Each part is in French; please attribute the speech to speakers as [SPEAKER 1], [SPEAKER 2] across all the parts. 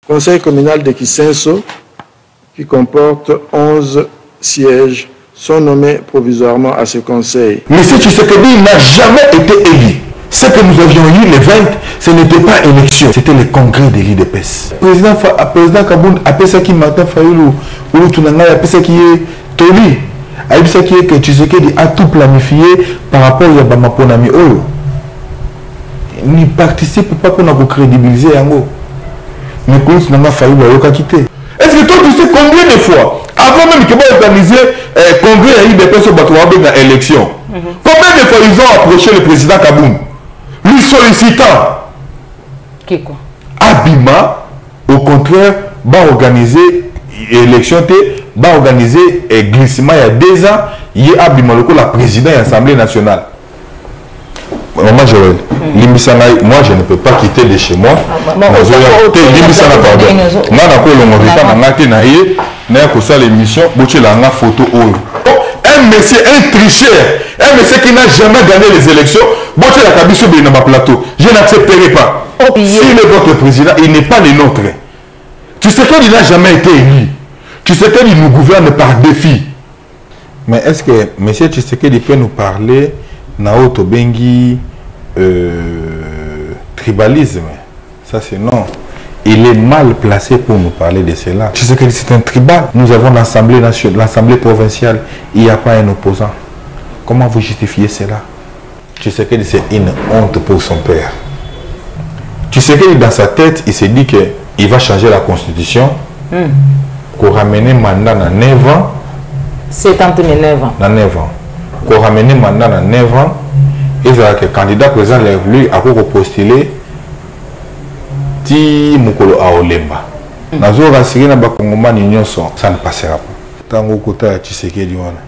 [SPEAKER 1] Conseil communal de Kisenso, qui comporte 11 sièges, sont nommés provisoirement à ce conseil.
[SPEAKER 2] M. Tshisekedi n'a jamais été élu. Ce que nous avions eu les 20, ce n'était pas élection, c'était le congrès de l'IDPS. Président Kaboun a fait ça qui matin Fayoulou, ou Tunanga a fait ça qui est Toli, a fait ça qui est que Tshisekedi a tout planifié par rapport à Bamaponami Oyo. Il ne participe pas pour nous crédibiliser Yango. Mais quand Tunanga Fayoulou a quitté. Est-ce que toi tu sais combien de fois, avant même qu'ils vont organiser congrès à l'IDPS au Batouabé dans l'élection, combien de fois ils ont approché le président Kaboun lui sollicitant
[SPEAKER 3] quoi?
[SPEAKER 2] Abima, au contraire, va organiser l'élection, va organiser glissement il y a 2 ans, il y a Abima, le président de l'Assemblée nationale. Maman Joël, moi je ne peux pas quitter de chez moi. Un monsieur, un tricheur, un monsieur qui n'a jamais gagné les élections, je n'accepterai pas. S'il est votre président, il n'est pas le nôtre. Tu sais qu'il n'a jamais été élu. Tu sais qu'il nous gouverne par défi. Mais est-ce que M. Tshisekedi peut nous parler Naoto Bengi tribalisme? Ça c'est non. Il est mal placé pour nous parler de cela. Tu sais que c'est un tribal. Nous avons l'Assemblée nationale, l'Assemblée provinciale. Il n'y a pas un opposant. Comment vous justifiez cela? Tu sais que c'est une honte pour son père. Tu sais que dans sa tête, il s'est dit qu'il va changer la constitution pour ramener mandat dans 9 ans.
[SPEAKER 3] 79 ans.
[SPEAKER 2] Dans 9 ans. Pour ramener mandat dans 9 ans. Et que le candidat président lui a postuler ti mukolo aolemba. Nazo rasiri na bakongomani nyonso, ça ne passera pas. Tango kota Tshisekedi wana.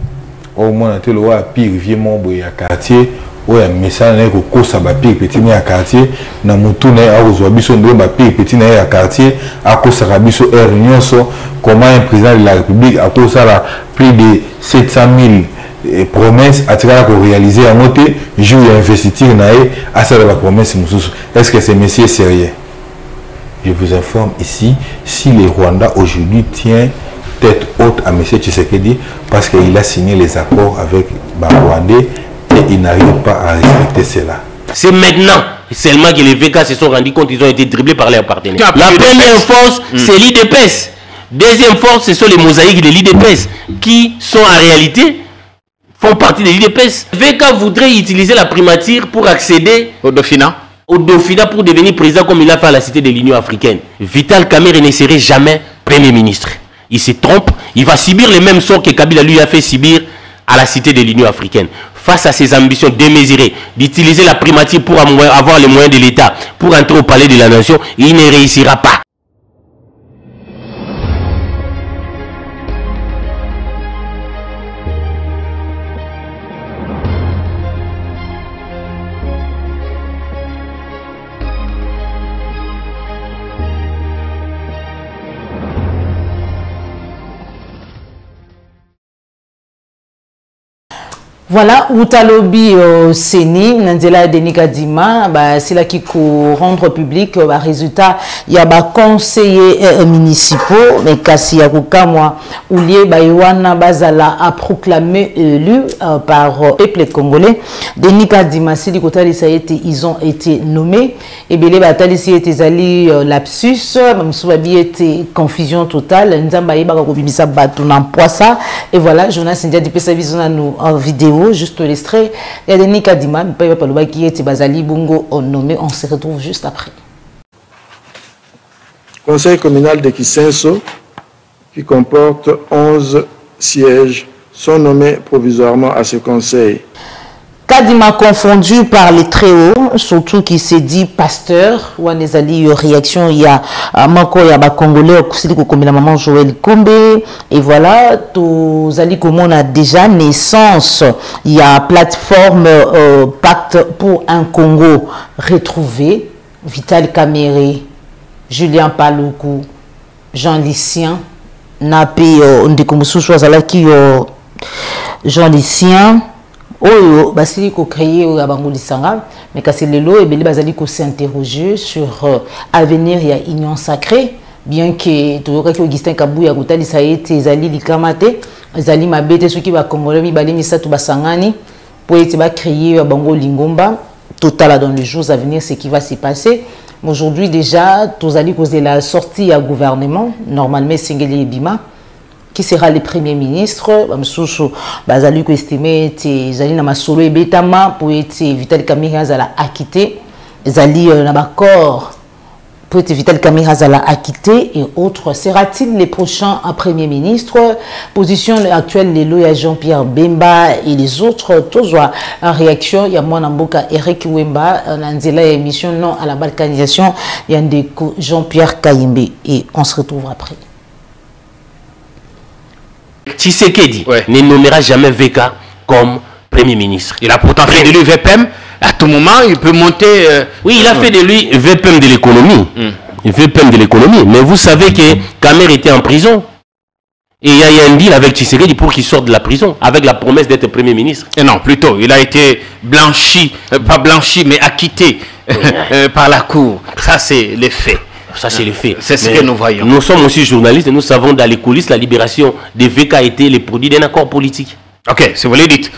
[SPEAKER 2] Au moins te lo wa pire vieux mombo ya quartier, o ya message na ko kosa ba pire petit na quartier, na mutu na azwa biso ndo ba pire petit na ya quartier, akosa biso er nyonso, comment un président de la République a kosa la plus de 700 000 promesses à réaliser à monter, jour et investiture naé à ça la promesse. Est-ce que c'est monsieur sérieux? Je vous informe ici, si le Rwanda aujourd'hui tient tête haute à M. Tshisekedi parce qu'il a signé les accords avec Rwandais et il n'arrive pas à respecter cela.
[SPEAKER 4] C'est maintenant seulement que les VK se sont rendus compte qu'ils ont été dribblés par leurs partenaires. La première force, c'est l'IDPS. Deuxième force, ce sont les mosaïques de l'IDPS qui sont en réalité font partie de l'IDPS. VK voudrait utiliser la primature pour accéder au Dauphinat pour devenir président comme il a fait à la Cité de l'Union africaine. Vital Kamerhe ne serait jamais Premier ministre. Il se trompe, il va subir les mêmes sorts que Kabila lui a fait subir à la Cité de l'Union africaine. Face à ses ambitions démesurées d'utiliser la primature pour avoir les moyens de l'État, pour entrer au palais de la nation, il ne réussira pas.
[SPEAKER 3] Voilà, Outalobi Seni, Nandela Denika Dima, c'est là qui rendre public le résultat. Il y a des conseillers municipaux, mais Kassi Yakukamwa, Oulié Baïwana Bazala a proclamé élu par le peuple congolais. Denika Dima, c'est du côté ils ont été nommés. Et bien les batailles ici étaient allés lapsus, même si il était confusion totale. Nzambaye Bakobimisa Batuna Poissa. Et voilà, Jonas India dit que ça vise en vidéo. Juste l'extrait. Il y a des Denika Dima, qui est Bazali Bungo nommé. On se retrouve juste après.
[SPEAKER 1] Conseil communal de Kisenso, qui comporte 11 sièges, sont nommés provisoirement à ce conseil.
[SPEAKER 3] Kadima confondu par les très hauts, surtout qui s'est dit pasteur, ou en ezali réaction, il y a Manko, il y a Congolais, comme la maman Joël Kombe, et voilà, tous ali comme on a déjà naissance, il y a plateforme Pacte pour un Congo retrouvé, Vital Kamerhe, Julien Paluku, Jean Lucien, Napé, Ndekomusu Chouazalaki, Jean Lucien, Oyo, basili ko créer au Abangolisanga, mais quand c'est le lot et beli basali ko s'interroger sur avenir et union sacrée. bien que toyokaki Augustin Kabuya kotalisa ete ezali likama te ezali mabe te soki bakongolais mibale misato basangani po ete bacréer bango lingomba totala dans les jours à venir ce qui va se passer. Aujourd'hui déjà tozali causer la sortie à gouvernement normalement Sengeli Ebima qui sera le premier ministre bamsusu bazali ko estimer ete ezali na masolo ebetama po ete Vital Kamerhe azala acquitté ezali na bakor pour être Vital Kamerhe azala acquitté et autres. Sera-t-il le prochain Premier ministre? Position actuelle de Loya Jean-Pierre Bemba et les autres. Tous en réaction, il y a mon amboka Eric Wemba, Nanzela émission non à la balkanisation, il y a Jean-Pierre Kayimbe et on se retrouve après.
[SPEAKER 4] Tshisekedi ne nommera jamais VK comme Premier ministre.
[SPEAKER 5] Il a pourtant fait de lui VPM. À tout moment, il peut monter...
[SPEAKER 4] Oui, il a fait de lui VPM de l'économie. VPM de l'économie. Mais vous savez que Kamerhe était en prison. Et il y a eu un deal avec Tshisekedi pour qu'il sorte de la prison, avec la promesse d'être Premier ministre.
[SPEAKER 5] Et non, plutôt, il a été blanchi, pas blanchi, mais acquitté par la cour. Ça, c'est les faits.
[SPEAKER 4] Ça, c'est les faits.
[SPEAKER 5] C'est ce que nous voyons.
[SPEAKER 4] Nous sommes aussi journalistes et nous savons dans les coulisses, la libération des VK a été le produit d'un accord politique.
[SPEAKER 5] Ok, si vous le dites.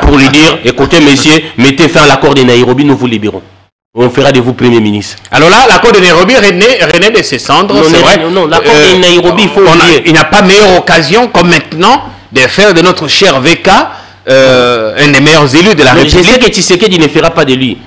[SPEAKER 4] Pour lui dire, écoutez, messieurs, mettez fin à l'accord de Nairobi, nous vous libérons. On fera de vous Premier ministre.
[SPEAKER 5] Alors là, l'accord de Nairobi renaît de ses cendres, c'est vrai.
[SPEAKER 4] Non, l'accord de Nairobi, il faut oublier.
[SPEAKER 5] Il n'y a pas meilleure occasion comme maintenant de faire de notre cher VK un des meilleurs élus de la République.
[SPEAKER 4] Je sais que Tshisekedi ne fera pas de lui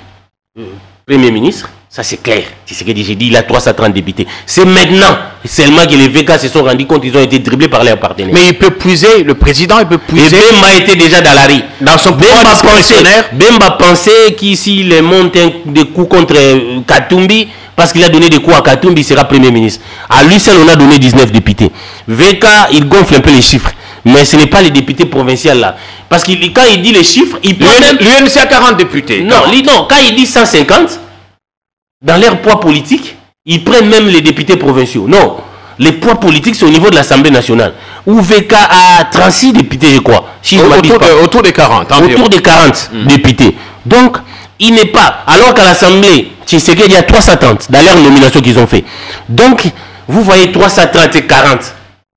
[SPEAKER 4] Premier ministre. Ça c'est clair. Tshisekedi, j'ai dit, il a 330 députés. C'est maintenant seulement que les VK se sont rendus compte qu'ils ont été dribblés par leurs partenaires.
[SPEAKER 5] Mais il peut puiser, le président, il peut puiser.
[SPEAKER 4] Et Bemba était déjà dans la rue.
[SPEAKER 5] Dans son pouvoir discrétionnaire.
[SPEAKER 4] Bemba pensait qu'ici, monte des coups contre Katumbi, parce qu'il a donné des coups à Katumbi, il sera Premier ministre. À lui seul, on a donné 19 députés. VK, il gonfle un peu les chiffres. Mais ce n'est pas les députés provinciaux là. Parce que quand il dit les chiffres, il peut même...
[SPEAKER 5] L'UNC a 40 députés.
[SPEAKER 4] Non, quand il dit 150... Dans leur poids politique, ils prennent même les députés provinciaux. Non, les poids politiques, c'est au niveau de l'Assemblée nationale. Où VK a 36 députés, je crois. Si
[SPEAKER 5] autour des 40.
[SPEAKER 4] Autour des 40 députés. Donc, il n'est pas... Alors qu'à l'Assemblée, Tshisekedi, il y a 330 dans leur nomination qu'ils ont fait. Donc, vous voyez 330 et 40.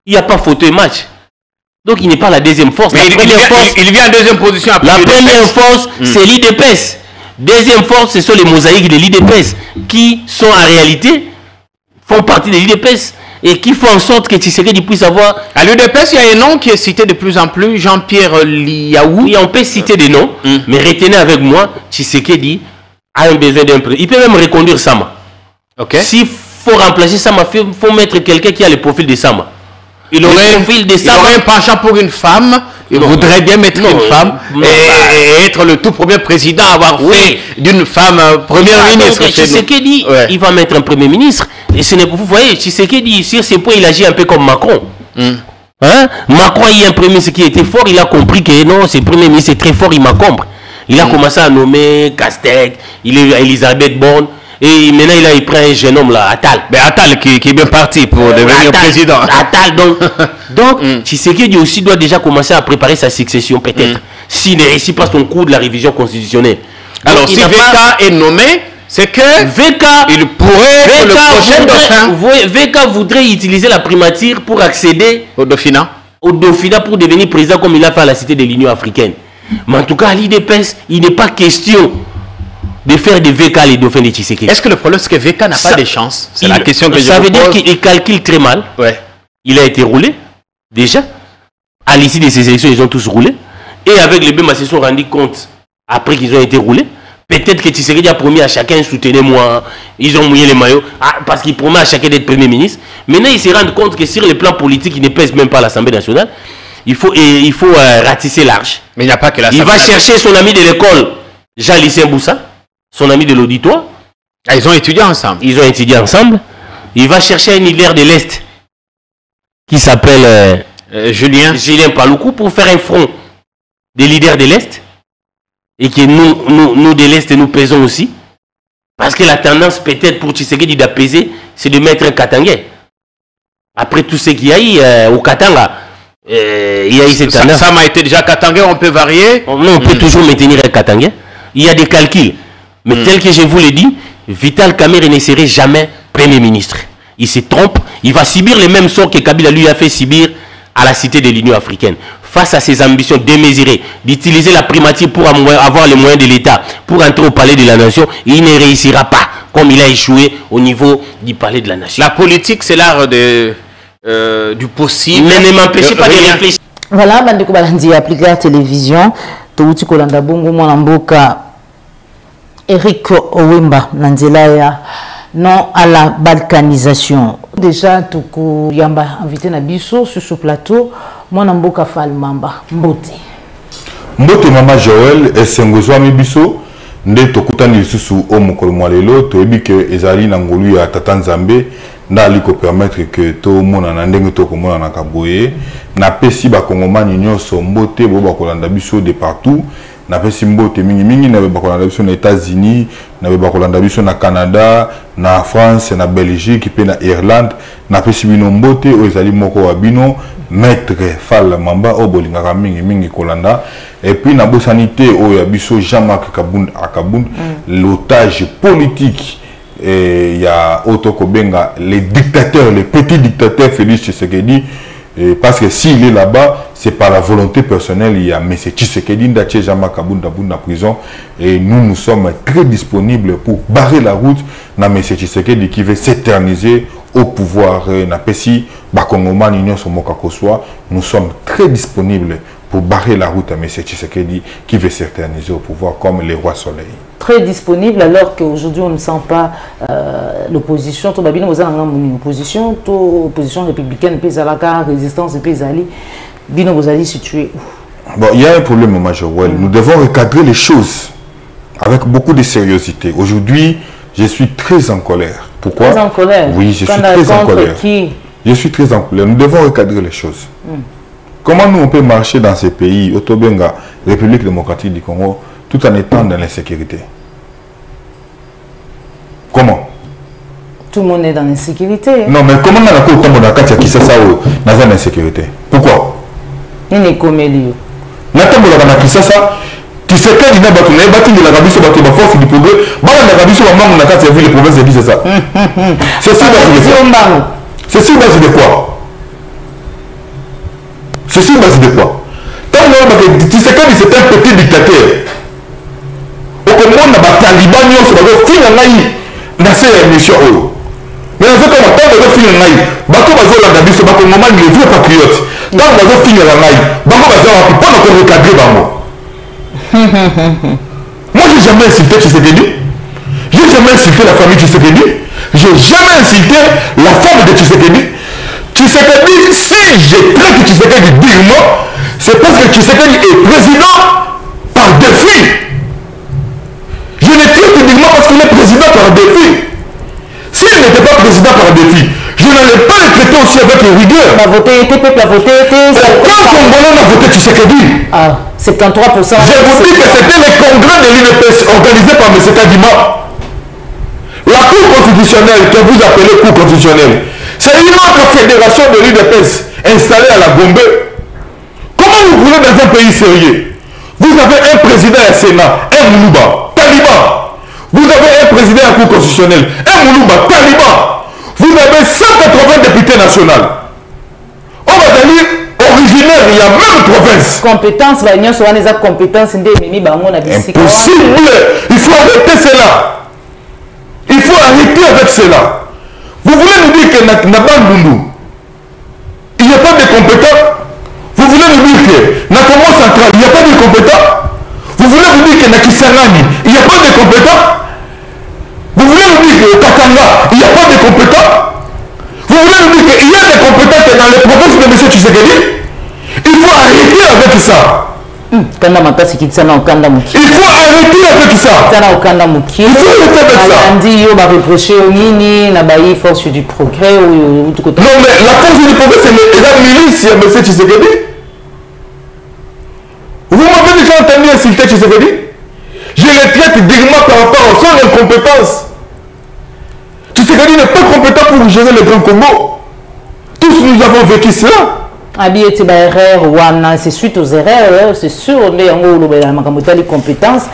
[SPEAKER 4] Il n'y a pas photo et match. Donc, il n'est pas la deuxième force.
[SPEAKER 5] Mais il vient en deuxième position.
[SPEAKER 4] La première force, c'est l'IDPS. Deuxième force, ce sont les mosaïques de l'IDPS qui sont en réalité, font partie de l'IDPS et qui font en sorte que Tshisekedi puisse avoir...
[SPEAKER 5] À l'IDPS, il y a un nom qui est cité de plus en plus, Jean-Pierre Liaou.
[SPEAKER 4] Oui, on peut citer des noms, mais retenez avec moi, Tshisekedi a un besoin d'un président. Il peut même reconduire Sama. S'il faut remplacer Sama, il faut mettre quelqu'un qui a le profil de Sama.
[SPEAKER 5] Il aurait un penchant pour une femme. Il voudrait bien mettre une femme et être le tout premier président à avoir fait d'une femme première ministre.
[SPEAKER 4] Tshisekedi, il va mettre un premier ministre. Et ce n'est, vous voyez, Tshisekedi, sur ces points, il agit un peu comme Macron. Hein? Macron, il y a un premier ministre qui était fort. Il a compris que non, ce premier ministre est très fort, il m'encombre. Il a commencé à nommer Castex, il est Elisabeth Borne. Et maintenant, il prend un jeune homme là, Attal.
[SPEAKER 5] Mais Attal qui est bien parti pour devenir président.
[SPEAKER 4] Attal, donc Tshisekedi aussi doit déjà commencer à préparer sa succession, peut-être. S'il ne réussit pas son cours de la révision constitutionnelle.
[SPEAKER 5] Alors, si VK est nommé, c'est que il pourrait être le prochain dauphin.
[SPEAKER 4] VK voudrait utiliser la primature pour accéder
[SPEAKER 5] au Dauphinat.
[SPEAKER 4] Au Dauphinat pour devenir président comme il a fait à la Cité de l'Union africaine. Mais en tout cas, à l'IDPS, il n'est pas question de faire des VK les dauphins de Tshisekedi.
[SPEAKER 5] Est-ce que le problème, c'est que VK n'a pas de chance? C'est la question que je
[SPEAKER 4] Ça
[SPEAKER 5] vous
[SPEAKER 4] veut dire
[SPEAKER 5] pose.
[SPEAKER 4] qu'il calcule très mal. Il a été roulé, déjà. À l'issue de ces élections, ils ont tous roulé. Et avec les Bemba, ils se sont rendus compte, après qu'ils ont été roulés, peut-être que Tshisekedi a promis à chacun, soutenez-moi. Ils ont mouillé les maillots, parce qu'il promet à chacun d'être Premier ministre. Maintenant, ils se rendent compte que sur le plan politique, ils ne pèsent même pas à l'Assemblée nationale. Il faut ratisser large.
[SPEAKER 5] Mais il n'y a pas que l'Assemblée.
[SPEAKER 4] Il va chercher son ami de l'école, Jean-Lucien Boussa, son ami de l'auditoire.
[SPEAKER 5] Ils ont étudié ensemble.
[SPEAKER 4] Il va chercher un leader de l'Est qui s'appelle Julien Paloukou pour faire un front des leaders de l'Est. Et que nous de l'Est, nous pesons aussi. Parce que la tendance peut-être pour Tshisekedi d'apaiser, c'est de mettre un Katangais. Après tout ce qu'il y a eu au Katanga, il y a eu cette tendance.
[SPEAKER 5] Ça m'a été déjà Katangais, on peut varier.
[SPEAKER 4] Non, on peut toujours maintenir un Katangais. Il y a des calculs. Mais tel que je vous l'ai dit, Vital Kamerhe ne serait jamais Premier ministre. il se trompe, il va subir les mêmes sorts que Kabila lui a fait subir à la cité de l'Union africaine. Face à ses ambitions démesurées d'utiliser la primature pour avoir les moyens de l'État, pour entrer au palais de la nation, il ne réussira pas, comme il a échoué au niveau du palais de la nation.
[SPEAKER 5] La politique, c'est l'art du possible.
[SPEAKER 4] Mais ne m'empêchez pas de réfléchir.
[SPEAKER 3] Voilà, Bandeko Balandi appliqué à la télévision, Touti Kolanda Bongo Mwanamboka, Eric Owemba, Nanzelaya, non à la balkanisation. Déjà, Toukou Yamba invité Nabiso sur ce plateau, Mwanamboka Falmamba, Mbote.
[SPEAKER 2] Mbote Mama Joël, et Sengozwami Biso, Nde Tokutani Susu Omokolo Mwalelo, Toebi ke Ezali Nangolu ya Tatanzambe, na liko permettre que tout le monde en ndenge to komona na kaboye na pesi ba kongomani nyonso mbote bo ba kolanda biso de partout na pesi mbote mingi na ba kolanda biso na États-Unis na ba kolanda biso na Canada na France na Belgique pe na Irlande na pesi bino mbote o ezali moko wa bino maître Fall Mamba o bolingaka mingi kolanda et puis na bo sanité o ya biso Jean-Marc Kabund l'otage politique. Et il y a Otoko Benga, les dictateurs, les petits dictateurs Félix Tshisekedi, parce que s'il est là-bas, c'est par la volonté personnelle. Il y a M. Tshisekedi Ndache Jean-Marc Kabund en prison. Et nous sommes très disponibles pour barrer la route na M. Tshisekedi qui veut s'éterniser au pouvoir. Nous sommes très disponibles pour barrer la route à M. Tshisekedi qui veut s'éterniser au pouvoir comme les rois soleil.
[SPEAKER 3] Très disponible alors qu'aujourd'hui on ne sent pas l'opposition. Tout d'abord, nous avons une opposition, opposition républicaine, la résistance, Bino Bozali situé où?
[SPEAKER 2] Bon, il y a un problème majeur. Nous devons recadrer les choses avec beaucoup de sérieuxité. Aujourd'hui, je suis très en colère. Pourquoi?
[SPEAKER 3] Très en colère?
[SPEAKER 2] Oui, je suis très en colère.
[SPEAKER 3] Qui?
[SPEAKER 2] Je suis très en colère. Nous devons recadrer les choses. Comment nous on peut marcher dans ces pays, Otobenga, République démocratique du Congo, tout en étant dans l'insécurité? Comment?
[SPEAKER 3] Tout le monde est dans l'insécurité.
[SPEAKER 2] Non, mais comment on a encore autant de cas qui ça dans l'insécurité? Pourquoi?
[SPEAKER 3] Il n'est comme lui.
[SPEAKER 2] Natambola qui ça, tu sais qu'il n'y a pas de bâtiment de la Gabiso, de la force du progrès. La Gabiso, maman, on a qu'à servir les provinces et c'est ça. C'est ça, c'est sur base de quoi? C'est sur base de quoi? Tu sais qu'il c'est un petit dictateur. Au Congo, on a des talibans, on a des filles en Naï, dans ces émissions. Mais on fait comme tant de filles en Naï, Bako Bazo la Gabiso, Bako Maman, les vieux patriotes. Tant de filles en Naï, Bako Bazo, on peut pas encore recadrer Bango. Moi, j'ai jamais insulté Tshisekedi. J'ai jamais insulté la famille Tshisekedi. J'ai jamais insulté la femme de Tshisekedi. Tshisekedi, si je traite Tshisekedi dignement, c'est parce que Tshisekedi est président par défi. Je le traite dignement parce qu'il est président par défi. S'il n'était pas président par défi, je n'allais pas le traiter aussi avec rigueur.
[SPEAKER 3] La voté, peuple a voté,
[SPEAKER 2] quand Congolais a voté Tshisekedi,
[SPEAKER 3] 73%.
[SPEAKER 2] Je vous dis que c'était le congrès de l'UDPS organisé par M. Kadima. La Cour constitutionnelle que vous appelez Cour constitutionnelle, c'est une autre fédération de l'UDPS installée à la Gombe. Comment vous voulez dans un pays sérieux? Vous avez un président à Sénat, un Moulouba, Taliban. Vous avez un président à la Cour constitutionnelle, un Moulouba, Taliban. Vous avez 180 députés nationaux. On va dire originaire, il y a même province.
[SPEAKER 3] Compétence, l'Union soit des compétences,
[SPEAKER 2] impossible. Il faut arrêter cela. Il faut arrêter avec cela. Vous voulez nous dire que Nabandundu, il n'y a pas de compétents? Vous voulez nous dire que Nakomo Central, il n'y a pas de compétents? Vous voulez nous dire que Nakisangani, il n'y a pas de compétents? Vous voulez nous dire que Katanga, il n'y a pas de compétents? Vous voulez nous dire qu'il y a des compétents dans les provinces de M. Tshisekedi? Il faut arrêter avec ça.
[SPEAKER 3] Il faut arrêter avec ça.
[SPEAKER 2] Il faut arrêter avec ça.
[SPEAKER 3] Force du progrès.
[SPEAKER 2] Non, mais la force du progrès, c'est la milice, M. Tshisekedi. Vous m'avez déjà entendu insulter Tshisekedi? Je les traite dignement par rapport à son incompétence. Tshisekedi n'est pas compétent pour gérer le Grand Congo. Tous nous avons vécu cela.
[SPEAKER 3] C'est suite aux erreurs, c'est sûr, les compétences.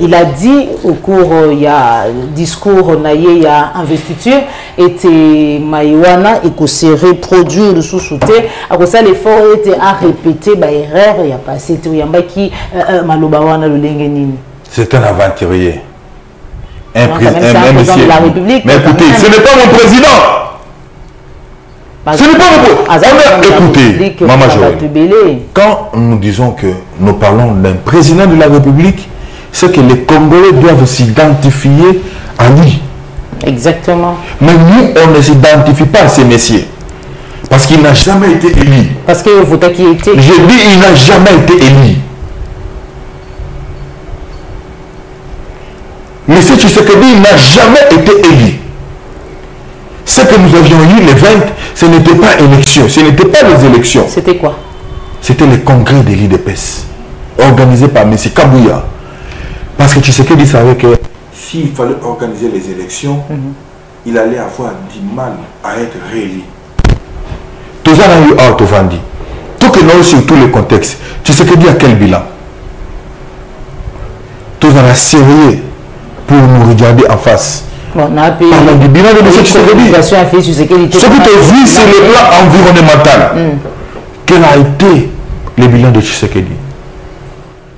[SPEAKER 3] Il a dit au cours, il y a discours, il y a investiture, et Maïwana et que c'est reproduit le sous-souté. À cause ça, l'effort était à répéter, erreur, il y a pas, c'était qui Malobawana le Lengenini.
[SPEAKER 2] C'est un aventurier. Un
[SPEAKER 3] président de la République.
[SPEAKER 2] Mais écoutez, ce n'est pas mon président. Ce n'est pas mon président. Écoutez, Maman Joël, quand nous disons que nous parlons d'un président de la République, c'est que les Congolais doivent s'identifier à lui.
[SPEAKER 3] Exactement.
[SPEAKER 2] Mais nous, on ne s'identifie pas à ces messieurs. Parce qu'il n'a jamais été élu.
[SPEAKER 3] Parce que vous qui était.
[SPEAKER 2] Je dis, il n'a jamais été élu. Mais si tu sais que il n'a jamais été élu. Ce que nous avions eu les 20, ce n'était pas élection, ce n'était pas les élections.
[SPEAKER 3] C'était quoi?
[SPEAKER 2] C'était le congrès de l'IDPS, organisé par M. Kabouya. Parce que tu sais que il savait que s'il fallait organiser les élections, il allait avoir du mal à être réélu. Tout ça a eu hors Tovandi. Tout que nous sur tous les contextes. Tu sais que dit à quel bilan? Tout ça a sérieux pour nous regarder en face.
[SPEAKER 3] Bon, on a payé.
[SPEAKER 2] Parlant du bilan de M. Tshisekedi. Ce que tu as vu sur le plan environnemental, quel a été le bilan de Tshisekedi?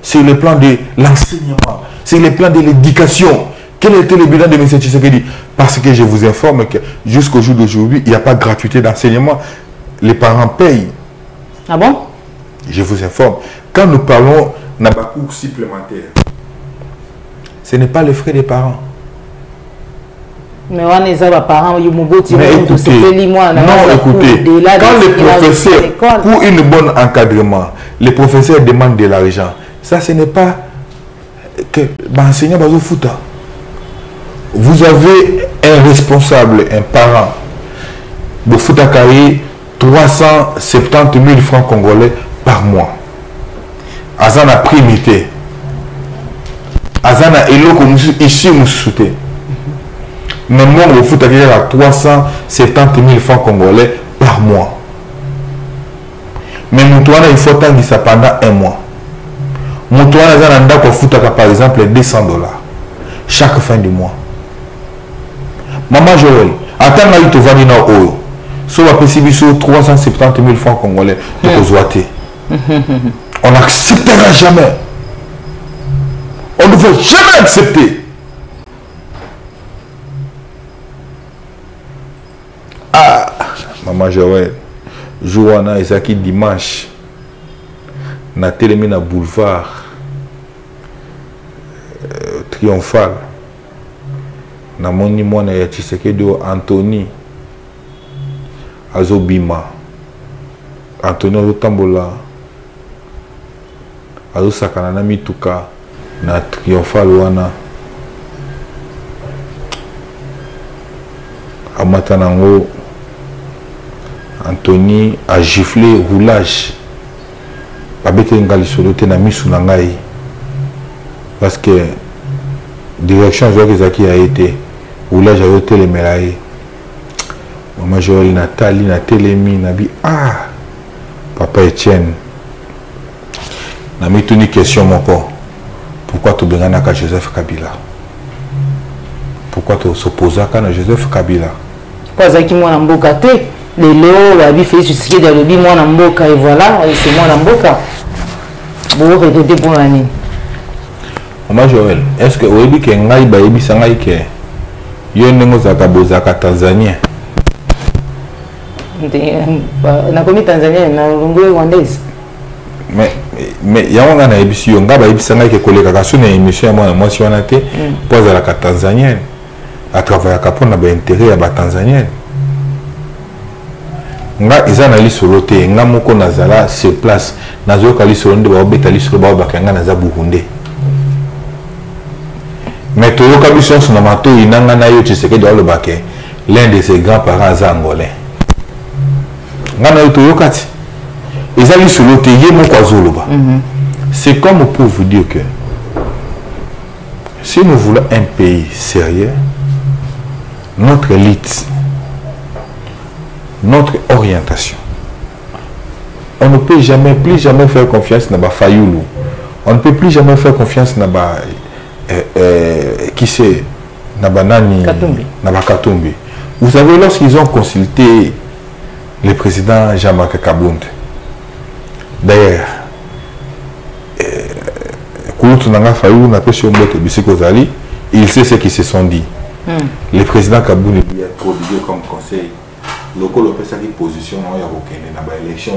[SPEAKER 2] Sur le plan de l'enseignement, sur le plan de l'éducation, quel était le bilan de M. Tshisekedi? Parce que je vous informe que jusqu'au jour d'aujourd'hui, il n'y a pas de gratuité d'enseignement. Les parents payent.
[SPEAKER 3] Ah bon?
[SPEAKER 2] Je vous informe. Quand nous parlons d'un cours supplémentaire, ce n'est pas les frais des parents.
[SPEAKER 3] Mais on est parents,
[SPEAKER 2] mais écoutez, non, écoutez, quand les professeurs, pour un bon encadrement, les professeurs demandent de l'argent, ça ce n'est pas que l'enseignant va vous foutre. Vous avez un responsable, un parent, de Foutakari, 370 000 francs congolais par mois. Azana primité. Azana eloko ici nous soutient. Mais moi, au foot, il y a 370 000 francs congolais par mois. Mais mon toit, il faut attendre ça pendant un mois. Mon toit, il faut par exemple 200 $. Chaque fin du mois. Maman Joël, attends, il te va dire non. Sur la PCB, 370 000 francs congolais pour Ozoaté. On n'acceptera jamais. On ne veut jamais accepter. Ah, Maman Joël, Joana Ezaki dimanche, na télémi na boulevard triomphal, na moni mwana ya Tshisekedi Anthony azobima, Anthony azotambola, azosakana na mituka na triomphal wana. Amata nango Anthony a giflé roulage. Babete ngali solote na misu na ngai. Parce que direction Joël Ezaki a été roulage a été le melaye. Maman Joël Nathalie na telemi na bi ah papa Etienne. Na mituni question moko. Pourquoi tu bengana ka Joseph Kabila? Pourquoi tu s'opposes à Joseph Kabila?
[SPEAKER 3] Parce que moi en boka te les léo la vie fait jusqu'à dans le moi en boka et voilà c'est moi en boka. Bon répéter pour l'année.
[SPEAKER 2] Maman Joël, est-ce que vous dites que ngai ba yebisa ngai ke yo ndenge zaka bozaka Tanzanien?
[SPEAKER 3] Na komi Tanzania na lungu rwandaise.
[SPEAKER 2] Mais yawanga na yebisi yo ngaba yebisa ngai ke koleka ka sona émission moi moi si on a été pour la Tanzanienne. À travers la intérêt à la Tanzanienne. Nga izana li solote nga moko nazala sur place nazo kali solonde ba obetali solo ba bakanga naza Burundi. Mais to yoka biso na mato inanga na yo Tshisekedi do le baké l'un de ses grands-parents angolais. Nga na to yokati ezali solote ye moko azoloba. C'est comme pour vous dire que si nous voulons un pays sérieux, notre élite, notre orientation, on ne peut plus jamais faire confiance à Fayoulou. On ne peut plus jamais faire confiance à qui c'est Katumbi. Vous savez, lorsqu'ils ont consulté le président Jean-Marc Kabound, d'ailleurs, il sait ce qu'ils se sont dit. Le président Kabound lui a prodigué comme conseil. Le a une position dans l'élection.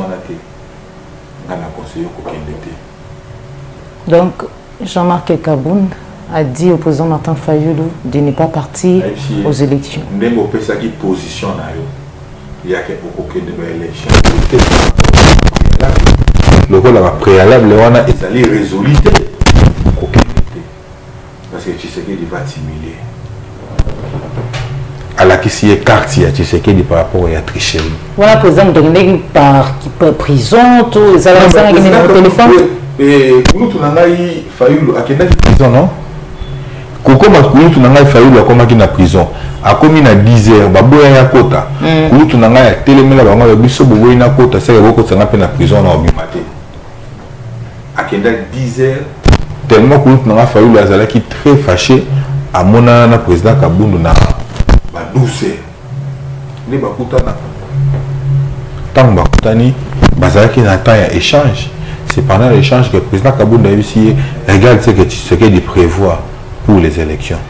[SPEAKER 3] Donc, Jean-Marc Kabound a dit au président Martin Fayoulou de ne pas partir aux élections.
[SPEAKER 2] Il a position il y a une élection. Le rôle préalable, est allé résolu. Parce que Tshisekedi va simuler. À la question est quartier Tshisekedi par rapport à tricherie.
[SPEAKER 3] Voilà, président, par prison, tout ça va ça au téléphone.
[SPEAKER 2] Et nous tu n'as Fayoulou à quelle prison non? Koko Makulu tu n'as Fayoulou à comment qui na prison. A commis na 10 heures, baboya ya kota. Kulu tu n'as ya télémela bango ya biso boboyi na kota, c'est que ça n'a pas na prison na obimate. À quelle 10 heures tellement que nous avons fallu les qui très fâché à mon président Kabound na ba douceur les bakutana tant bakutani bazalaki na temps ya échange. C'est pendant l'échange que le président Kabound a réussi regarde ce que il prévoit pour les élections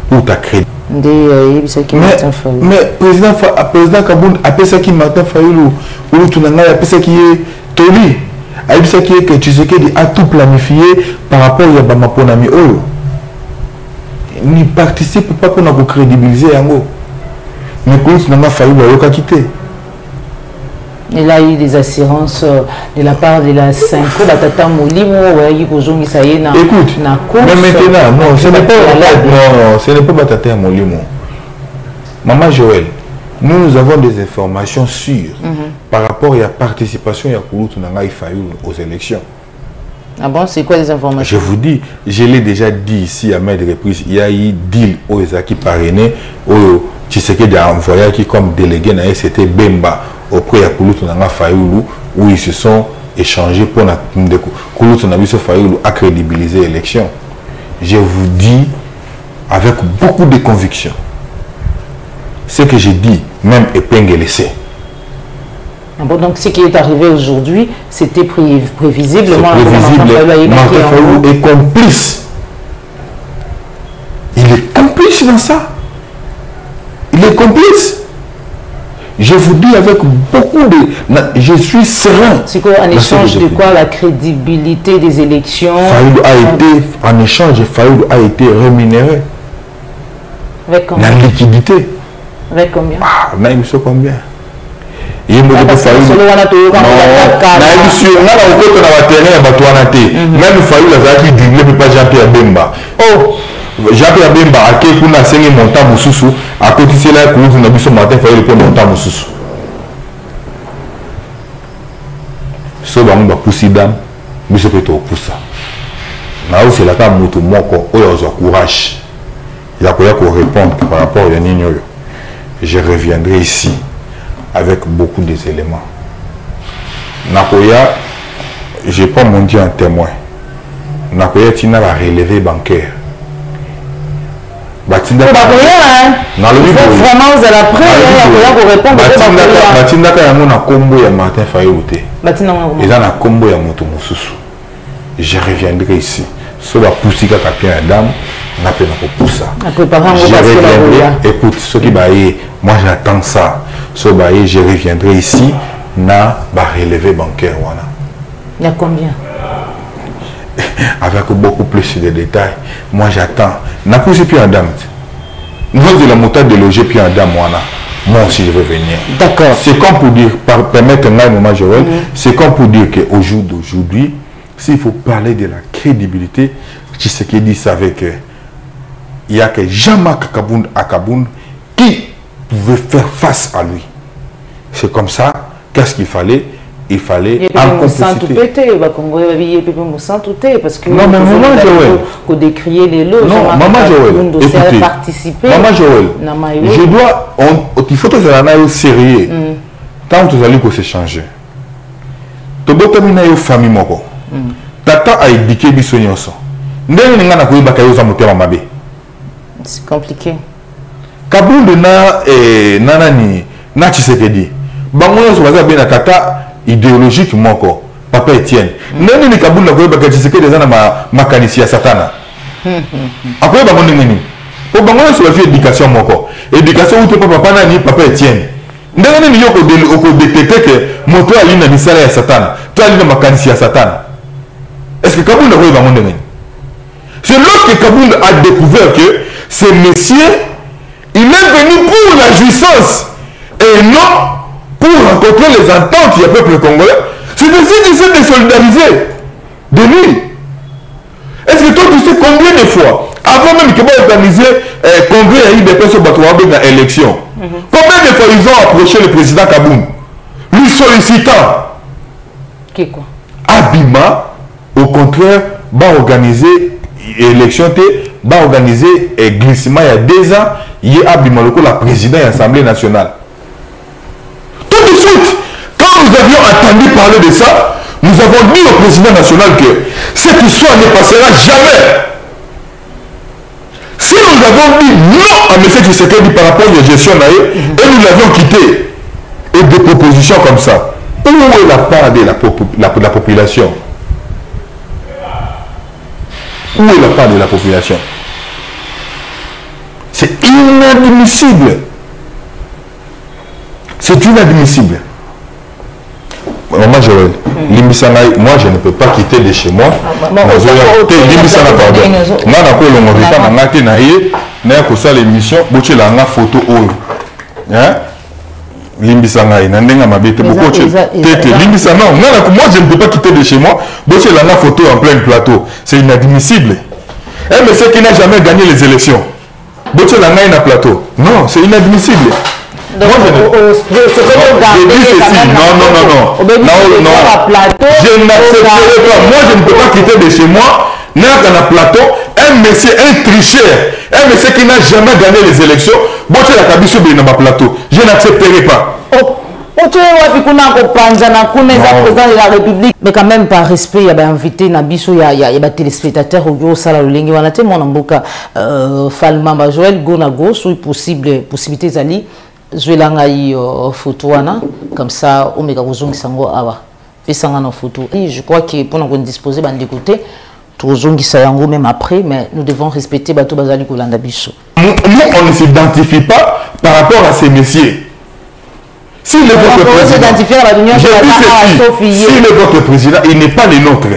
[SPEAKER 2] pour ta crédit. Mais président Kabound appelle ça qui Martin Fayoulou ou tu n'as appelé ça qui est Toli. Que Tshisekedi a tout planifié par rapport à Bamaponami Oyo. Il ne participe pas pour nous crédibiliser Yango. Mais quand il n'a failli le quitter.
[SPEAKER 3] Il a eu des assurances de la part de la Cinco, la Tata Molimo,
[SPEAKER 2] écoute, mais maintenant, non, ce n'est pas Tata Molimo. Maman Joël, nous avons des informations sûres par rapport à la participation aux élections.
[SPEAKER 3] Ah bon, c'est quoi les informations?
[SPEAKER 2] Je vous dis, je l'ai déjà dit ici à maintes reprises, il y a eu deal aux qui parrainé, au Tshisekedi a envoyé qui comme délégué, c'était Bemba auprès de Kouloutounanga Fayoulou, où ils se sont échangés pour Kouloutounanga Fayoulou à crédibiliser l'élection. Je vous dis avec beaucoup de conviction. Ce que j'ai dit, même épingle sait.
[SPEAKER 3] Bon, donc ce qui est arrivé aujourd'hui, c'était prévisible.
[SPEAKER 2] Martin Fayoulou est complice. Il est complice dans ça. Il est complice. Je vous dis avec beaucoup de... Je suis serein.
[SPEAKER 3] C'est quoi, en échange de quoi? La crédibilité des élections.
[SPEAKER 2] Fayoulou a été, en échange, Fayoulou a été rémunéré.
[SPEAKER 3] Avec combien?
[SPEAKER 2] La liquidité.
[SPEAKER 3] Avec combien?
[SPEAKER 2] Ah, mais combien? Il me dit que Fayoulou... Même Fayoulou a dit qu'il pas Jean-Pierre Bemba. Oh! Jean-Pierre Bemba a été pour la scène montant Moussoussou, à côté de là, pour nous avons matin Fayoulou pour montant Moussoussou. So ba mba pousidam, biso peto poussa. Na aussi la table moto moko oyo zo courage. Il a pour répondre par rapport à Nino. Je reviendrai ici avec beaucoup d'éléments. Nakoya, je prends mon Dieu en témoin. Nakoya tina la relevé bancaire. Batinda
[SPEAKER 3] il faut vraiment vous allez après pour répondre.
[SPEAKER 2] Batinda ka yango na kombo ya Martin Fayoulou te. Et dans la combo ya moto mususu. Je reviendrai ici. Sur la poussika kapien la dame, n'a pas poussa. Je reviendrai. Écoute, ce qui baillé, moi j'attends ça. Ce baillé, je reviendrai ici, na ba relevé bancaire wana.
[SPEAKER 3] Il y a combien?
[SPEAKER 2] Avec beaucoup plus de détails. Moi j'attends. N'a poussé plus en dame. Nous avons de la motade de loger puis en dame wana. Moi aussi je vais venir.
[SPEAKER 3] D'accord.
[SPEAKER 2] C'est comme pour dire, permettre un moment Joël, c'est comme pour dire qu'au jour d'aujourd'hui, s'il faut parler de la crédibilité, Tshisekedi savait que il n'y a que Jean-Marc Kabound qui pouvait faire face à lui. C'est comme ça, qu'est-ce qu'il fallait? Il fallait en complicité.
[SPEAKER 3] Parce que
[SPEAKER 2] non, mais maman Joël,
[SPEAKER 3] pour décrier les lots,
[SPEAKER 2] non, maman Joël, écoutez, maman Joël, je dois, il faut que ça soit sérieux. Tant que vous allez s'échanger. tobotamina yo famille moko tata a éduqué biso nyonso ndenge ninga na koyeba ka yo za motema mabe
[SPEAKER 3] c'est compliqué
[SPEAKER 2] Kabunde na nani na Tshisekedi bango nyonso baza be na tata idéologique moko papa Etienne ndenge ni Kabunde na koyeba ka Tshisekedi za na makanisi ya satana akoyeba bango ndenge ni po bango nyonso ba fi éducation moko éducation uté papa nani papa Etienne ndenge ni yoko détecter que moto ali na misala ya satana to ali na makanisi ya satana. Est-ce que Kabunde a vu? C'est lorsque Kabunde a découvert que ce monsieur, il est venu pour la jouissance et non pour rencontrer les ententes du peuple congolais. C'est ainsi qu'il s'est désolidarisé de lui. Est-ce que toi tu sais combien de fois, avant même qu'il va organiser congrès à IDPS au Batouabé dans l'élection, combien de fois ils ont approché le président Kabunde, lui sollicitant Abima, au contraire, va organiser élection, va organiser glissement il y a 2 ans, il y a Abima la président de l'Assemblée nationale. Tout de suite, quand nous avions entendu parler de ça, nous avons dit au président national que cette histoire ne passera jamais. Si nous avons dit non à M. Tshisekedi par rapport à la gestion et nous l'avions quitté, et des propositions comme ça, où est la part de la population? Où est la part de la population? C'est inadmissible. C'est inadmissible. Maman Joël, moi je ne peux pas quitter de chez moi. Limbisana, pardon. L'émission, la photo. Limbisana, moi je ne peux pas quitter de chez moi. La photo en plein plateau. C'est inadmissible. Un monsieur qui n'a jamais gagné les élections. La plateau. Non, c'est inadmissible. Donc, moi, je n'accepterai pas. Moi, je ne peux pas quitter de chez moi, dans un plateau, un monsieur, un tricheur, un monsieur qui n'a jamais gagné les élections, je n'accepterai pas.
[SPEAKER 3] Mais quand même par respect, il y a invité Nabiso, il y a des téléspectateurs au Sala Lengi Wanate, mon amboka Falma Joël Gonago, sous possibilité Zali. Je vais l'engager photo comme ça on mega kozongi sango awa pesanga na photo et je crois que pour nous disposer ban d'écouter tozongi sa yango même après mais nous devons respecter bato bazali kolanda biso.
[SPEAKER 2] Nous on ne s'identifie pas par rapport à ces messieurs. S'il est votre président, s'il est votre président, il n'est pas le nôtre.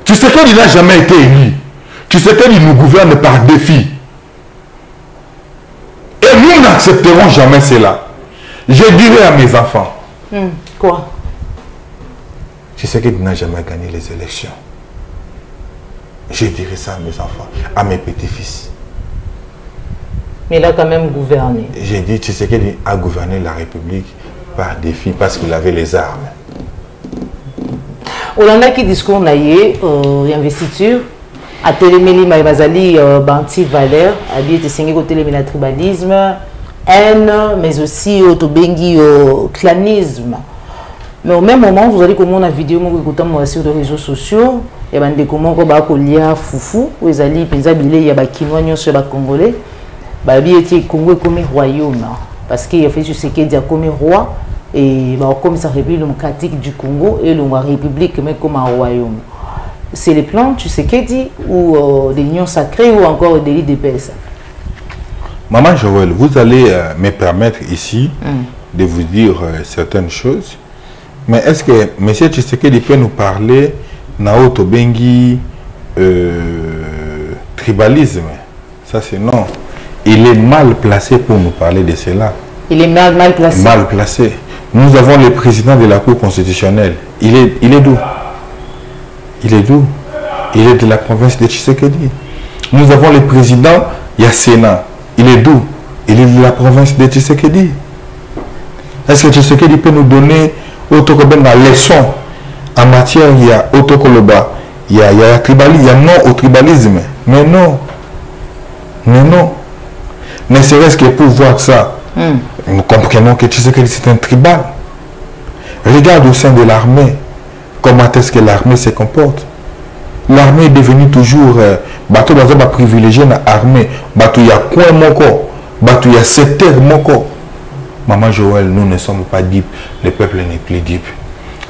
[SPEAKER 2] Tu sais qu'il n'a jamais été élu. Tu sais qu'il nous gouverne par défi. Et nous n'accepterons jamais cela. Je dirai à mes enfants.
[SPEAKER 3] Quoi?
[SPEAKER 2] Je sais qu'il n'a jamais gagné les élections. Je dirai ça à mes enfants, à mes petits-fils.
[SPEAKER 3] Mais il a quand même gouverné.
[SPEAKER 2] J'ai dit, tu sais qu'il a gouverné la République par défi parce qu'il avait les armes.
[SPEAKER 3] On a qui discours naïe, investiture. À Téléméli Maïbazali, Banti Valère, à bien te côté le tribalisme, haine, mais aussi au Tobengi clanisme. Mais au même moment, vous allez comment on a vidéo sur les réseaux sociaux, et ben des comment on va coller foufou, vous allez penser il y a des Kinois sur les Congolais, bah bien était Congo comme royaume, parce qu'il a fait ce qui est comme roi et comme sa République démocratique du Congo et la République mais comme un royaume. C'est les plans, tu sais qu'est dit, ou de l'Union sacrée, ou encore de l'IDPS.
[SPEAKER 2] Maman Joël, vous allez me permettre ici de vous dire certaines choses. Mais est-ce que M. Tshisekedi peut nous parler Naoto Bengi tribalisme? Ça c'est non. Il est mal placé pour nous parler de cela.
[SPEAKER 3] Il est mal placé.
[SPEAKER 2] Mal placé. Nous avons le président de la Cour constitutionnelle. Il est d'où? Il est d'où? Il est de la province de Tshisekedi. Nous avons le président Yassena. Il est d'où? Il est de la province de Tshisekedi. Est-ce que Tshisekedi peut nous donner autre leçon en matière, il y a autokoloba, il y a tribalisme, il y a non au tribalisme. Mais non. Mais non. Ne serait-ce que pour voir ça, nous comprenons que Tshisekedi c'est un tribal. Regarde au sein de l'armée. comment est-ce que l'armée se comporte. L'armée est devenue toujours bateau dans un privilégié dans l'armée. Bateau y a coin moko, bateau y a secteur moko. Maman Joël, nous ne sommes pas dupes, le peuple n'est plus dupe.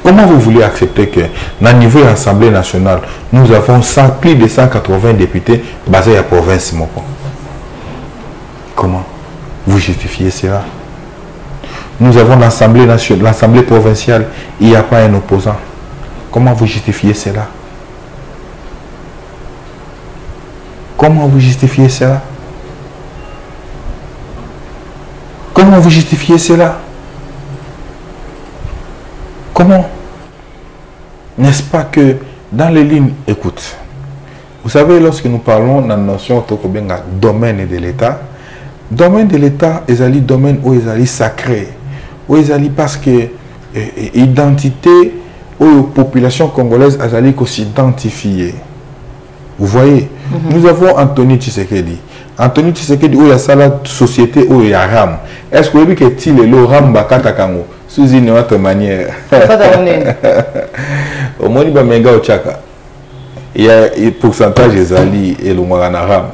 [SPEAKER 2] Comment vous voulez accepter que, dans le niveau de l'Assemblée nationale, nous avons plus de 180 députés basés à la province moko? Comment vous justifiez cela? Nous avons l'Assemblée nationale, l'Assemblée provinciale, il n'y a pas un opposant. Comment vous justifiez cela? Comment vous justifiez cela? Comment vous justifiez cela? Comment? N'est-ce pas que dans les lignes, écoute, vous savez, lorsque nous parlons de la notion de domaine de l'État est un domaine où il est sacré, où il est parce que l'identité où la population congolaise a s'identifier. Vous voyez, nous avons Anthony Tshisekedi. Anthony Tshisekedi, où il y a ça la société, où il y a RAM. Est-ce que vous avez vu que le RAM bakata kango sous une autre manière? Au moins, il y a méga au Tchaka. Il y a un pourcentage des alliés et le Moirana RAM.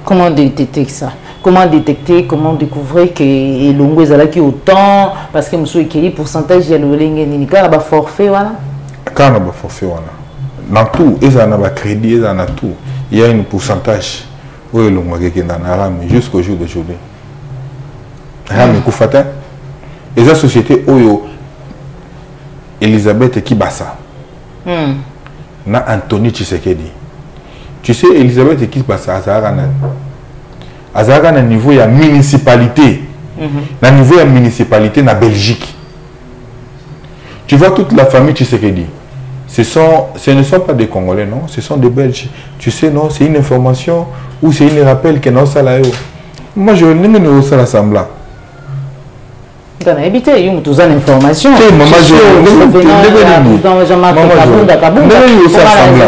[SPEAKER 2] Comment détecter ça? Comment détecter, comment découvrir que l'ongo est là qui autant parce que monsieur Ekeli pourcentage il y a le lengenika ba forfait voilà. Quand on a forfait voilà. Dans tout, ils en ont crédit, ils en ont tout. Il y a un pourcentage où ils l'ont gagné dans la rame jusqu'au jour d'aujourd'hui. Rame Koufatin. Et la société où Elisabeth Kibasa. Na Anthony Tshisekedi. Tu sais, Elisabeth Kibasa, Azara na niveau ya municipalité. Na niveau ya municipalité na Belgique. Tu vois toute la famille Tshisekedi. Ce ne sont pas des Congolais, non, ce sont des Belges. Tu sais, non, c'est une information ou c'est une rappel que non, ça là. Moi, je n'ai pas eu ça l'Assemblée. Tu as habité, il y a toutes les informations. Je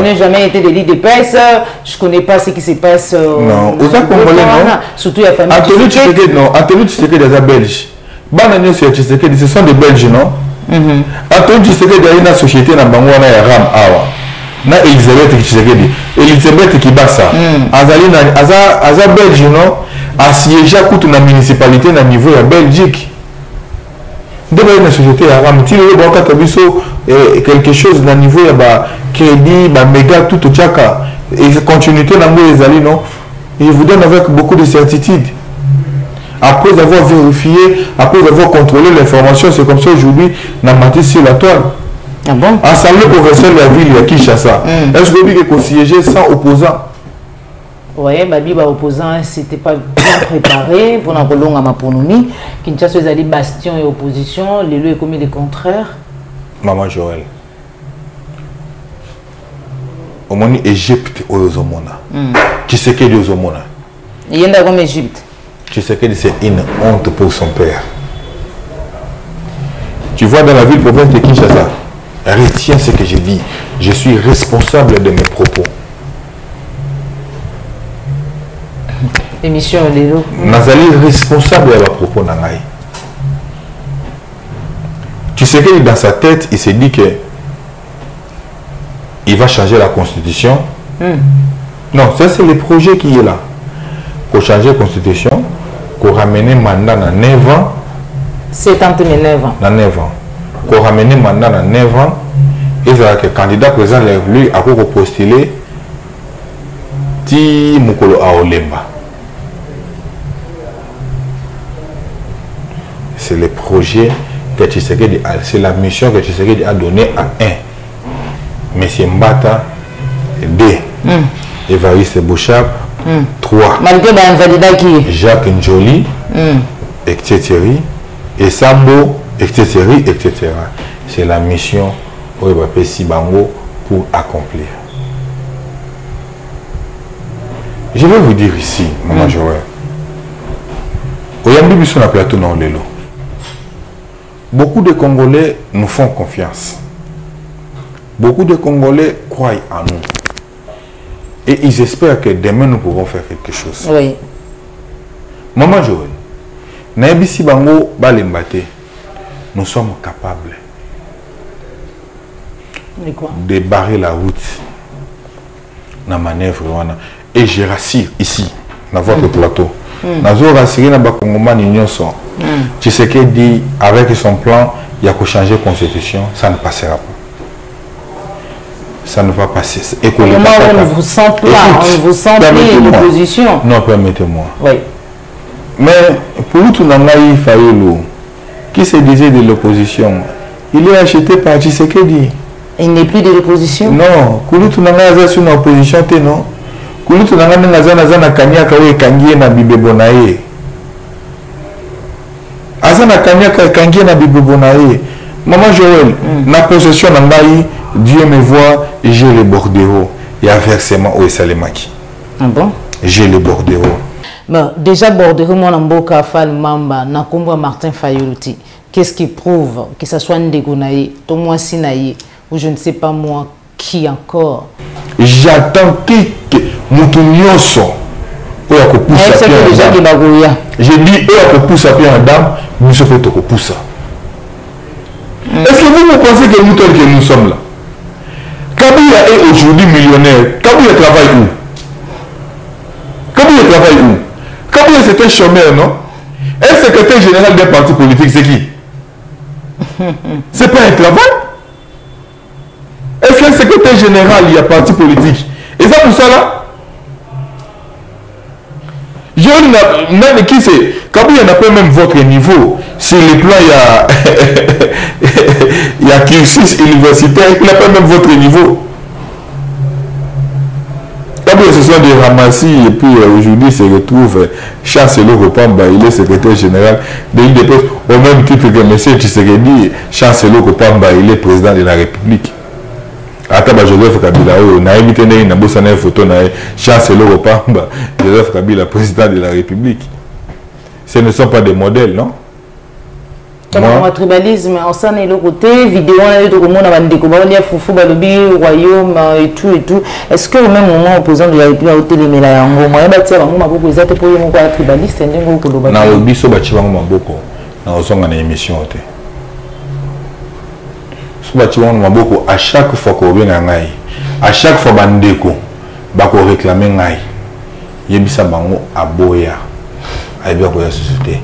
[SPEAKER 2] n'ai jamais été de l'île de presse, je ne connais pas ce qui se passe. Non, aux Congolais, non. Surtout la famille. Anthony Tshisekedi, non. Anthony Tshisekedi, des Belges. Ce sont des Belges, non. Anthony Tshisekedi a une société dans Bangwana et Ram Awa. Na Elisabeth Tshisekedi. Elisabeth Kibasa. Aza Belge, non. A siégé à toute la municipalité à niveau de Belgique. De la société à Ram. Si vous avez quelque chose dans le niveau de crédit, méga, tout au Tchaka. Et continuité dans les alliés, non. Il vous donne avec beaucoup de certitude. Après avoir vérifié, après avoir contrôlé l'information, c'est comme ça aujourd'hui, on a maté sur la toile. Ah bon? Assemblée provinciale de la ville de Kinshasa. Est-ce que vous avez siégé sans opposant? Oui, Babi, opposant, c'était pas bien préparé pour la longue à ma ponomie. Kinshasa, ils allaient bastion et opposition, l'élu est commis le contraire. Maman Joël. Au moins, Égypte, aux Omona. Qui c'est qui est aux Omona? Il y en a comme Égypte. Tu sais que c'est une honte pour son père. Tu vois dans la ville province de Kinshasa, retiens ce que j'ai dit. Je suis responsable de mes propos. Émission Lélo. Nazali responsable de mes propos Nangaï. Tu sais que dans sa tête, il s'est dit que il va changer la constitution. Non, ça c'est le projet qui est là. Pour changer la constitution, pour ramener mandat dans 9 ans. C'est en 9 ans. Dans 9 ans. Pour ramener mandat dans 9 ans, et que le candidat président lui a postulé Ti Mukolo Aolemba. C'est le projet que Tshisekedi a, c'est la mission que Tshisekedi a donnée à 1. Monsieur Mbata 2. Évariste Bouchap 3. Jacques Njoli, etc. Et Sambo, etc. etc. C'est la mission Sibango pour accomplir. Je vais vous dire ici, Maman Joël. Oyambi sur la plateau non Lelo. Beaucoup de Congolais nous font confiance. Beaucoup de Congolais croient en nous. Et ils espèrent que demain nous pourrons faire quelque chose. Oui. Maman Joël, Naibisi Bango Balembate, nous sommes capables. de barrer la route na manœuvre wana. Et je rassure ici dans votre plateau. Nazo rassurer na bakongomani nyonso. Tshisekedi avec son plan, il y a qu'à changer la constitution, ça ne passera pas. Ça ne va passer. Et
[SPEAKER 3] on ne vous sent pas, on vous sent l'opposition.
[SPEAKER 2] Non, permettez-moi.
[SPEAKER 3] Oui.
[SPEAKER 2] Mais pour tout Nangaï Fayolo, qui se disait de l'opposition, il est acheté par Tshisekedi.
[SPEAKER 3] Il n'est plus de l'opposition?
[SPEAKER 2] Non, Kouloutou Nangaï sur l'opposition, non. Kouloutou Nangaï na Kanyaka ou Kangie na Bibebonaye. Azana Kanyaka Kangie na Bibebonaye. Maman Joël, na possession Nangaï, Dieu me voit, j'ai le bordereau. Il y a versement au Salemaki.
[SPEAKER 3] Ah bon?
[SPEAKER 2] J'ai le bordereau.
[SPEAKER 3] Bon, déjà bordereau, mon amboka Fall Mamba, Nakombo Martin Fayoluti. Qu'est-ce qui prouve que ce soit Ndegonaye, Tomo Sinaye, ou je ne sais pas moi, qui encore?
[SPEAKER 2] J'attends que Moutounioso. J'ai dit, eux, à pousser à pied en dame, nous sommes tous pousser. Est-ce que vous pensez que nous sommes là? Kabila est aujourd'hui millionnaire. Kabila travaille où? Kabila travaille où? Kabila c'est un chômeur, non? Un secrétaire général d'un parti politique, c'est qui? C'est pas un travail? Est-ce qu'un secrétaire général, il y a parti politique? Et ça pour ça là? Même qui c'est? Kabila n'a pas même votre niveau. Sur le plan, il y a cursus universitaire, il n'a pas même votre niveau. Kabila, ce sont des ramassis, et puis aujourd'hui, se retrouve Chancellor Kopamba, il est secrétaire général de l'IDPS, au même titre que M. Tshisekedi, Chancellor Kopamba, il est président de la République. Ataba Joseph Kabila, on a invité une photo de Chancellor Kopamba, Joseph Kabila, président de la République. Ce ne sont pas des modèles, non?
[SPEAKER 3] Moi, tribalisme, on s'en est le côté, vidéo, on a eu tout le monde, on a découvert, il y a Foufou, Balobi, Royaume, et tout, et tout. Est-ce que au même moment, au président de la République, a été les mélailles, on a bâti avant, on a beaucoup de pour les tribalistes, et on a beaucoup de bâti.
[SPEAKER 2] On a bâti beaucoup, on a une émission. À chaque fois qu'on vient à chaque fois qu'on réclame, il y a à Boya, à la société.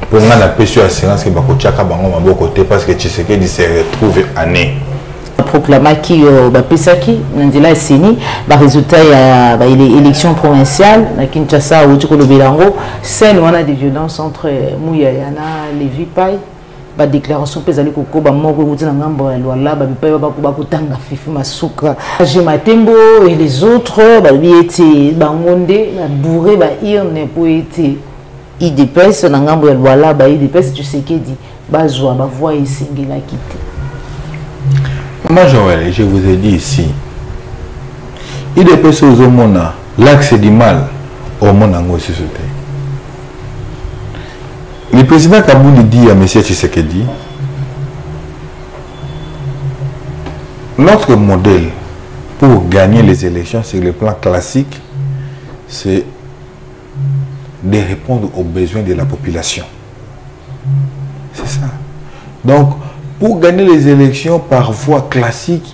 [SPEAKER 2] Pour moi, la personne assurance que Bakochaka bango mabokote parce que Tshisekedi se retrouve année.
[SPEAKER 3] Proclama qui Pesaki, Nandila Seni, résultat il y a élection provinciale à Kinshasa ou Tchikolo Belango, celle où on a des violences entre Mouyayana, Lévi Pai, ba déclaration pesali koko ba moko kuti na ngambo ya Luala ba bipai ba kutanga Fifi Masuka, Gematembo et les autres ba bieti bangonde ba bourré ba irne poété IDPS na ngambo ya Luala ba IDPS Tshisekedi bazwa ba voix esengela kité.
[SPEAKER 2] Moi Joël, je vous ai dit ici, IDPS aux homona l'axe du mal au monde en société. Le président Kabouli dit à M. Tshisekedi, notre modèle pour gagner les élections sur le plan classique, c'est de répondre aux besoins de la population. C'est ça. Donc, pour gagner les élections par voie classique,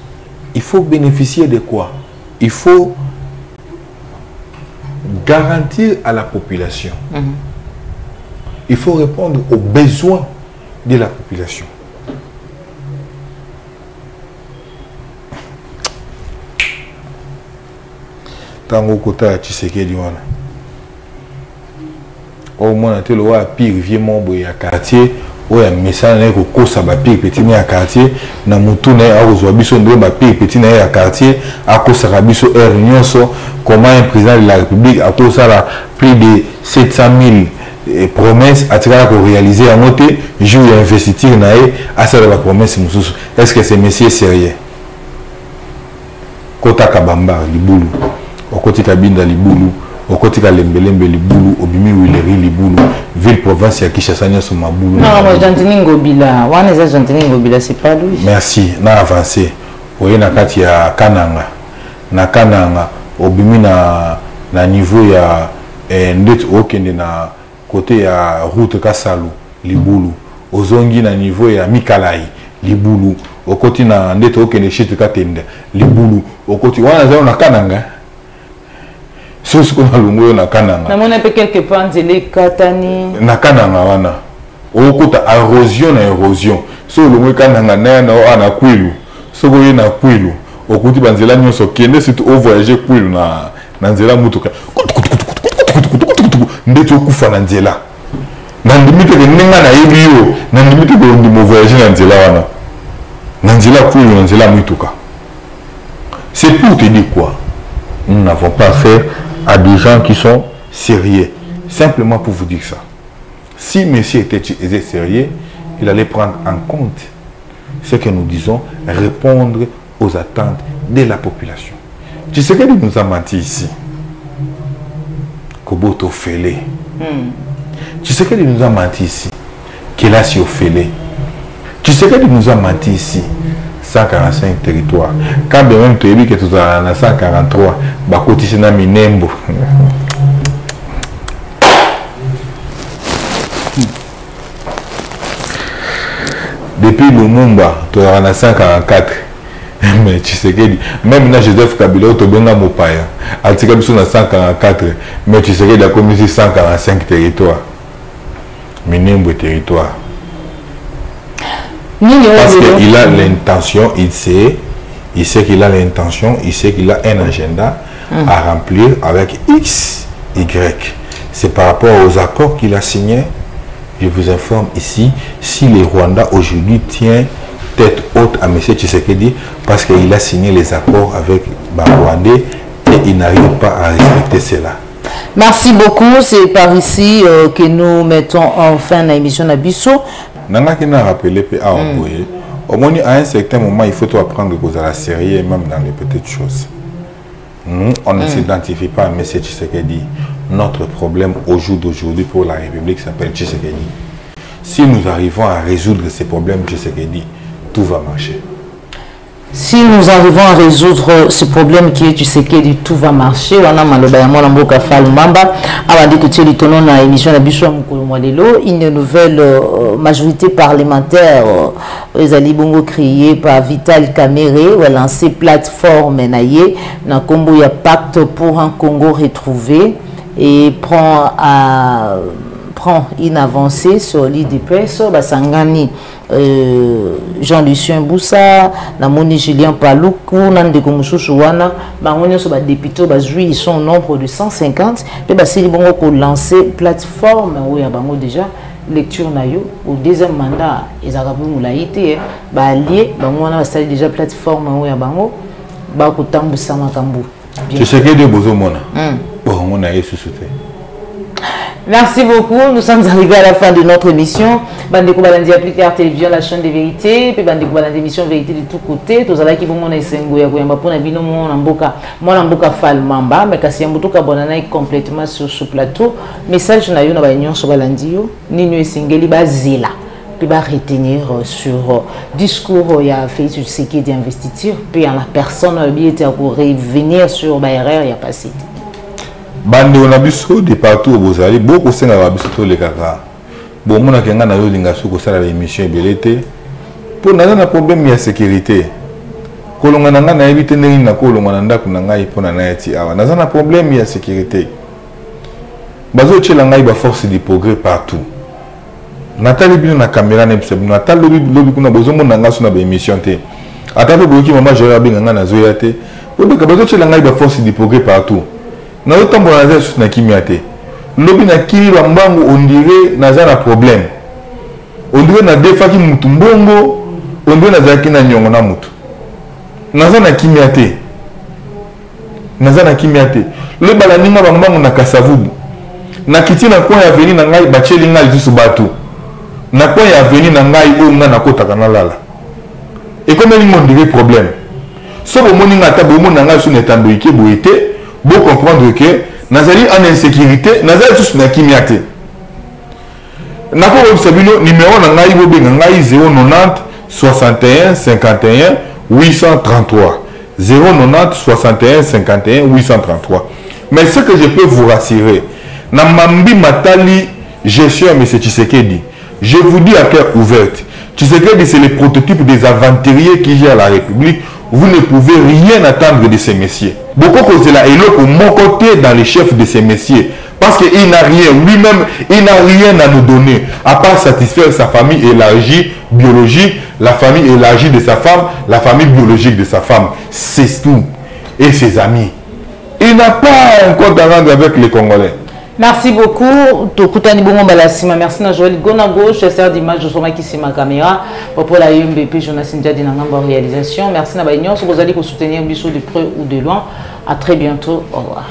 [SPEAKER 2] il faut bénéficier de quoi? Il faut garantir à la population. Il faut répondre aux besoins de la population. Tango kota Tshisekedi wana. Au moins tu le vois pire vieux membre ya quartier, ouais message na ko kosa ba pire petit na quartier, na mutu na azwa biso ndo ba pire petit na ya quartier, a kosa ka biso nyonso, comment un président de la République a kosa la plus de 700 000 promesses à réaliser à noter, jour et investir à ça la promesse. Est-ce que c'est monsieur sérieux? Kota Kabamba, Liboulou, Okoti Kabinda, Liboulou, Okoti Kalembelembe, Liboulou, Obimi Wileri, Liboulou, ville province à Kinshasa, sur Maboulou.
[SPEAKER 3] Non, moi, Gentini Ngobila, Gentini Ngobila, c'est pas lui.
[SPEAKER 2] Merci, na avancé. Oye na kati ya Kananga, na Kananga, Obimi na niveau ya ndet okende na côté à route Kassalu, Liboulou, Ozongi na niveau ya Mikalai, Liboulou, okoti na ndete okene shit katende libulu okoti wana zao na kananga sosi ko na lungu na kananga
[SPEAKER 3] na mona pe quelque part nzele katani
[SPEAKER 2] na kananga wana okota érosion na érosion so lungu kananga na ana kwilu so ko na kwilu okoti banzela nyonso kende surtout au voyager kwilu na nzela mutuka ndete okufa na nzela na ndimite ke ninga na yebiyo na ndimite ko ndimo voyager na nzela wana Nanzila Kouyo, Nanzila Muituka. C'est pour te dire quoi? Nous n'avons pas affaire à des gens qui sont sérieux. Simplement pour vous dire ça. Si monsieur était sérieux, il allait prendre en compte ce que nous disons, répondre aux attentes de la population. Tu sais qu'il nous a menti ici. Koboto Félé. Tu sais qu'il nous a menti ici. Kélasio Félé. Tu sais qu'il nous a menti ici. 145 territoires. Quand bien même tu as vu que tu as 143, Bakoti Sena Minembo. Depuis Lumumba, tu as 144. Mais tu sais que même là, Joseph Kabila, tu as bien Mopaya. Atika Bissou na 144. Mais tu sais qu'il a commis 145 territoires. Minembo territoire. Parce qu'il a l'intention, il sait qu'il a l'intention, il sait qu'il a un agenda à remplir avec X, Y. C'est par rapport aux accords qu'il a signés. Je vous informe ici, si le Rwanda aujourd'hui tient tête haute à M. Tshisekedi, parce qu'il a signé les accords avec Rwandais et il n'arrive pas à respecter cela.
[SPEAKER 3] Merci beaucoup, c'est par ici que nous mettons enfin l'émission d'Abisso.
[SPEAKER 2] Nanga qui n'a rappelé au moins à un certain moment il faut apprendre à la série et même dans les petites choses. Nous, on ne s'identifie pas à M. Tshisekedi. Notre problème au jour d'aujourd'hui pour la République s'appelle Tshisekedi. Si nous arrivons à résoudre ces problèmes Tshisekedi, tout va marcher.
[SPEAKER 3] Si nous arrivons à résoudre ce problème qui est Tshisekedi, tout va marcher. On a malheureusement Mboka Falumamba. On dit que tu es dans la émission de Bichou Moukolomwadelo. Une nouvelle majorité parlementaire, les Ali Bongo créée par Vital Kamere, ou a lancé plateforme Naye, dans Congo il y a pacte pour un Congo retrouvé et prend une avancée sur l'IDPS, Basangani. Jean-Lucien Boussa, Namoni Julien Paloukou, Nandeko Moussouchouana, députés, ils sont au nombre de 150. Et c'est bon qu'on lance plateforme, oui, déjà, lecture nayo, au deuxième mandat, ils ont été alliés, on a déjà plateforme, oui,
[SPEAKER 2] tu sais que des beaux hommes, on a eu ce soutien.
[SPEAKER 3] Merci beaucoup. Nous sommes arrivés à la fin de notre émission. Bandeko Balandi appliqué à télévision la chaîne de vérité. Puis Bandeko Balandi émission vérité de tous côtés. Tous allez qui vont mon esengo ya koyamba pour na bino mon amboka fal mamba mais kasi yambuto ka bonana complètement sur ce plateau. Message na yo na ba union so balandi yo nino esengeli bazela. Puis ba retenir sur discours ya fait sur ce qui est d'investiture puis en la personne bien été pour revenir sur ba erreur ya passé.
[SPEAKER 2] Bande on a biso de partout au Bozali, beaucoup senga ba biso to le kaka. Bon mona kenga na yo linga suko sala l'émission belete. Pour na problème ya sécurité. Kolonga nanga na ebite ndenge na kolonga na ndako na ngai pona na yati awa. Na problème ya sécurité. Bazo tchela ngai ba force du progrès partout. Natali bino na caméra na biso bino natali lobi kuna bozo mona nga so na ba émission te. Atape boki mama jora binga nga na zoya te. Obe ka bazo tchela ngai ba force du progrès partout. Na otambo na za na kimiate lobi na kiri bambangu on dirait naza na problème on dirait na defaki mutu mbongo on dirait na zaki na nyongo na mutu naza na kimiate le bala ninga bambangu na kasavubu na kiti na kwa ya veni na ngai bacheli ngai lisusu batu na kwa ya veni na ngai o nga na kota kana lala et comme ni on dirait problème so bo moni ngata bo mona ngai su netando ike bo été pour comprendre que nazali en insécurité nazali tous na kimiate nako obsabino numéro na ngai bo benga ngai 090 61 51 833 090 61 51 833 mais ce que je peux vous rassurer na mambi matali gestion M. Tshisekedi je vous dis à cœur ouvert Tshisekedi, c'est le prototype des aventuriers qui gèrent la République. Vous ne pouvez rien attendre de ces messieurs. Beaucoup causent la élo pour mon côté dans les chefs de ces messieurs. Parce qu'il n'a rien, lui-même, il n'a rien à nous donner, à part satisfaire sa famille élargie, biologique, la famille élargie de sa femme, la famille biologique de sa femme. C'est tout. Et ses amis. Il n'a pas un compte à rendre avec les Congolais.
[SPEAKER 3] Merci beaucoup. Tokutani Bongo Balasima. Merci à Joël Gonago, chasseur d'image de Soma qui c'est ma caméra. Pour la UMBP, Jonas India Dinangamba réalisation. Merci à Baignon. Si vous allez soutenir Bissot de près ou de loin. À très bientôt. Au revoir.